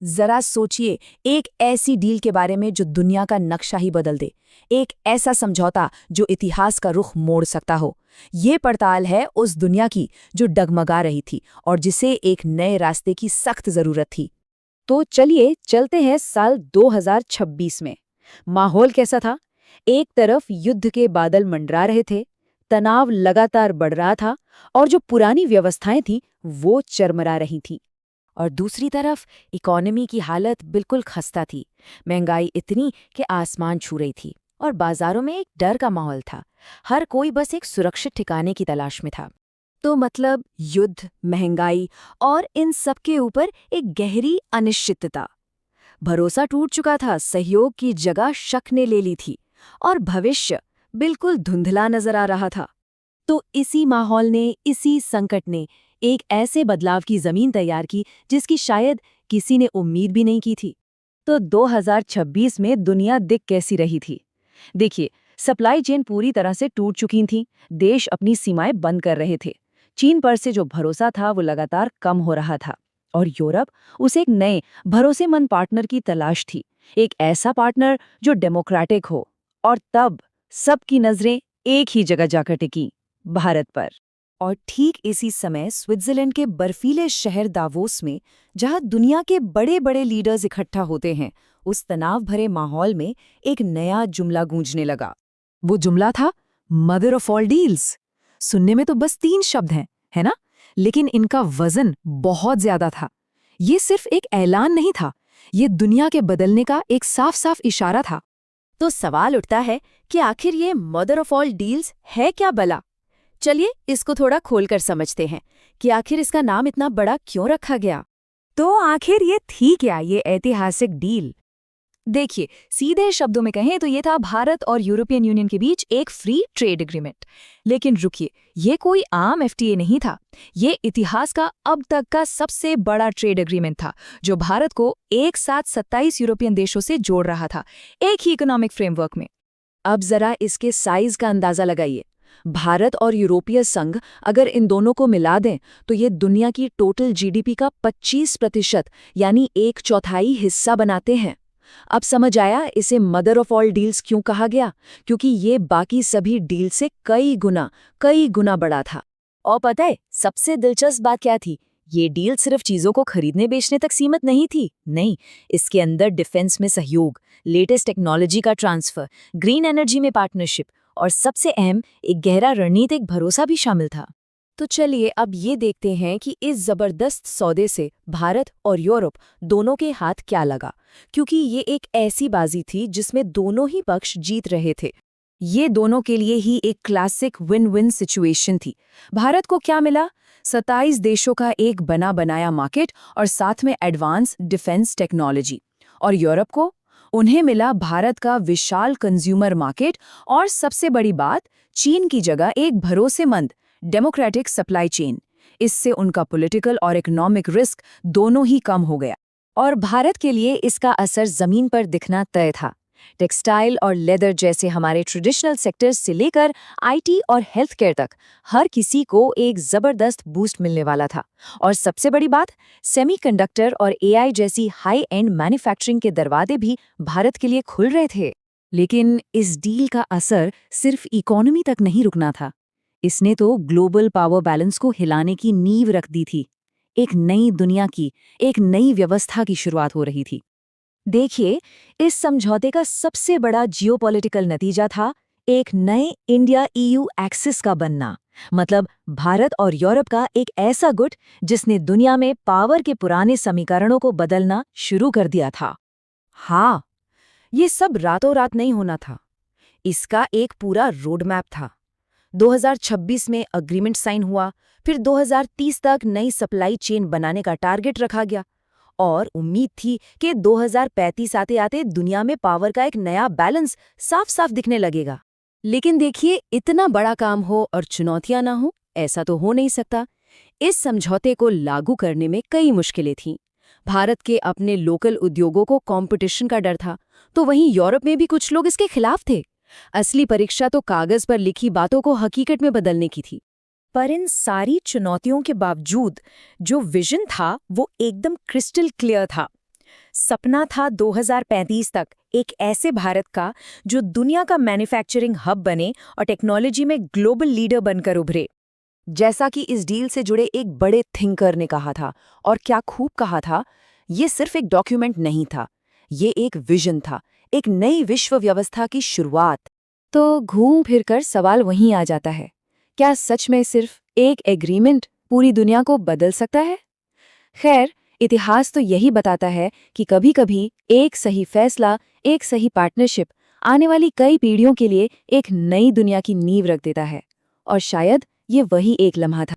जरा सोचिए, एक ऐसी डील के बारे में जो दुनिया का नक्शा ही बदल दे। एक ऐसा समझौता जो इतिहास का रुख मोड़ सकता हो। ये पड़ताल है उस दुनिया की जो डगमगा रही थी और जिसे एक नए रास्ते की सख्त जरूरत थी। तो चलिए चलते हैं साल 2026 में। माहौल कैसा था? एक तरफ युद्ध के बादल मंडरा रहे थे, तनाव लगातार बढ़ रहा था और जो पुरानी व्यवस्थाएं थीं वो चरमरा रही थीं। और दूसरी तरफ इकोनॉमी की हालत बिल्कुल खस्ता थी। महंगाई इतनी कि आसमान छू रही थी और बाजारों में एक डर का माहौल था। हर कोई बस एक सुरक्षित ठिकाने की तलाश में था। तो मतलब युद्ध, महंगाई और इन सब के ऊपर एक गहरी अनिश्चितता। भरोसा टूट चुका था, सहयोग की जगह शक ने ले ली थी और भविष्य बिल्कुल धुंधला नजर आ रहा था। तो इसी माहौल ने, इसी संकट ने एक ऐसे बदलाव की जमीन तैयार की जिसकी शायद किसी ने उम्मीद भी नहीं की थी। तो 2026 में दुनिया दिख कैसी रही थी? देखिए, सप्लाई चेन पूरी तरह से टूट चुकी थी। देश अपनी सीमाएं बंद कर रहे थे। चीन पर से जो भरोसा था वो लगातार कम हो रहा था और यूरोप उसे एक नए भरोसेमंद पार्टनर की तलाश थी। एक ऐसा पार्टनर जो डेमोक्रेटिक हो। और तब सबकी नजरें एक ही जगह जाकर टिकी, भारत पर। और ठीक इसी समय स्विट्जरलैंड के बर्फीले शहर दावोस में, जहां दुनिया के बड़े बड़े लीडर्स इकट्ठा होते हैं, उस तनाव भरे माहौल में एक नया जुमला गूंजने लगा। वो जुमला था मदर ऑफ ऑल डील्स। सुनने में तो बस 3 शब्द हैं, है ना? लेकिन इनका वजन बहुत ज्यादा था। ये सिर्फ एक ऐलान नहीं था, ये दुनिया के बदलने का एक साफ साफ इशारा था। तो सवाल उठता है कि आखिर ये मदर ऑफ ऑल डील्स है क्या भला? चलिए इसको थोड़ा खोलकर समझते हैं कि आखिर इसका नाम इतना बड़ा क्यों रखा गया। तो आखिर ये थी क्या, ये ऐतिहासिक डील? देखिए, सीधे शब्दों में कहें तो ये था भारत और यूरोपियन यूनियन के बीच एक फ्री ट्रेड एग्रीमेंट। लेकिन रुकिए, ये कोई आम एफटीए नहीं था। ये इतिहास का अब तक का सबसे बड़ा ट्रेड एग्रीमेंट था, जो भारत को एक साथ 27 यूरोपियन देशों से जोड़ रहा था, एक ही इकोनॉमिक फ्रेमवर्क में। अब जरा इसके साइज का अंदाजा लगाइए। भारत और यूरोपीय संघ अगर इन दोनों को मिला दें तो ये दुनिया की टोटल जीडीपी का 25% यानी 1/4 हिस्सा बनाते हैं। अब समझ आया इसे मदर ऑफ ऑल डील्स क्यों कहा गया? क्योंकि ये बाकी सभी डील से कई गुना बड़ा था। और पता है सबसे दिलचस्प बात क्या थी? ये डील सिर्फ चीजों को खरीदने बेचने तक सीमित नहीं थी। नहीं, इसके अंदर डिफेंस में सहयोग, लेटेस्ट टेक्नोलॉजी का ट्रांसफर, ग्रीन एनर्जी में पार्टनरशिप और सबसे अहम एक गहरा रणनीतिक भरोसा भी शामिल था। तो चलिए अब ये देखते हैं कि इस जबरदस्त सौदे से भारत और यूरोप दोनों के हाथ क्या लगा, क्योंकि ये एक ऐसी बाजी थी जिसमें दोनों ही पक्ष जीत रहे थे। ये दोनों के लिए ही एक क्लासिक विन विन सिचुएशन थी। भारत को क्या मिला? 27 देशों का एक बना बनाया मार्केट और साथ में एडवांस डिफेंस टेक्नोलॉजी। और यूरोप को? उन्हें मिला भारत का विशाल कंज्यूमर मार्केट और सबसे बड़ी बात, चीन की जगह एक भरोसेमंद डेमोक्रेटिक सप्लाई चेन। इससे उनका पॉलिटिकल और इकोनॉमिक रिस्क दोनों ही कम हो गया। और भारत के लिए इसका असर जमीन पर दिखना तय था। टेक्सटाइल और लेदर जैसे हमारे ट्रेडिशनल सेक्टर्स से लेकर आईटी और हेल्थ केयर तक हर किसी को एक जबरदस्त बूस्ट मिलने वाला था। और सबसे बड़ी बात, सेमीकंडक्टर और एआई जैसी हाई एंड मैन्युफैक्चरिंग के दरवाजे भी भारत के लिए खुल रहे थे। लेकिन इस डील का असर सिर्फ इकोनॉमी तक नहीं रुकना था। इसने तो ग्लोबल पावर बैलेंस को हिलाने की नींव रख दी थी। एक नई दुनिया की, एक नई व्यवस्था की शुरुआत हो रही थी। देखिए, इस समझौते का सबसे बड़ा जियोपॉलिटिकल नतीजा था एक नए इंडिया ईयू एक्सिस का बनना। मतलब भारत और यूरोप का एक ऐसा गुट जिसने दुनिया में पावर के पुराने समीकरणों को बदलना शुरू कर दिया था। हाँ, ये सब रातों रात नहीं होना था। इसका एक पूरा रोड मैप था। 2026 में अग्रीमेंट साइन हुआ, फिर 2030 तक नई सप्लाई चेन बनाने का टारगेट रखा गया और उम्मीद थी कि 2035 आते आते दुनिया में पावर का एक नया बैलेंस साफ साफ दिखने लगेगा। लेकिन देखिए, इतना बड़ा काम हो और चुनौतियां ना हो, ऐसा तो हो नहीं सकता। इस समझौते को लागू करने में कई मुश्किलें थीं। भारत के अपने लोकल उद्योगों को कंपटीशन का डर था, तो वहीं यूरोप में भी कुछ लोग इसके खिलाफ थे। असली परीक्षा तो कागज पर लिखी बातों को हकीकत में बदलने की थी। पर इन सारी चुनौतियों के बावजूद जो विजन था वो एकदम क्रिस्टल क्लियर था। सपना था 2035 तक एक ऐसे भारत का जो दुनिया का मैन्युफैक्चरिंग हब बने और टेक्नोलॉजी में ग्लोबल लीडर बनकर उभरे। जैसा कि इस डील से जुड़े एक बड़े थिंकर ने कहा था, और क्या खूब कहा था, ये सिर्फ एक डॉक्यूमेंट नहीं था, ये एक विजन था, एक नई विश्व व्यवस्था की शुरुआत। तो घूम फिरकर सवाल वहीं आ जाता है, क्या सच में सिर्फ एक एग्रीमेंट पूरी दुनिया को बदल सकता है? खैर, इतिहास तो यही बताता है कि कभी-कभी एक सही फैसला, एक सही पार्टनरशिप आने वाली कई पीढ़ियों के लिए एक नई दुनिया की नींव रख देता है। और शायद ये वही एक लम्हा था।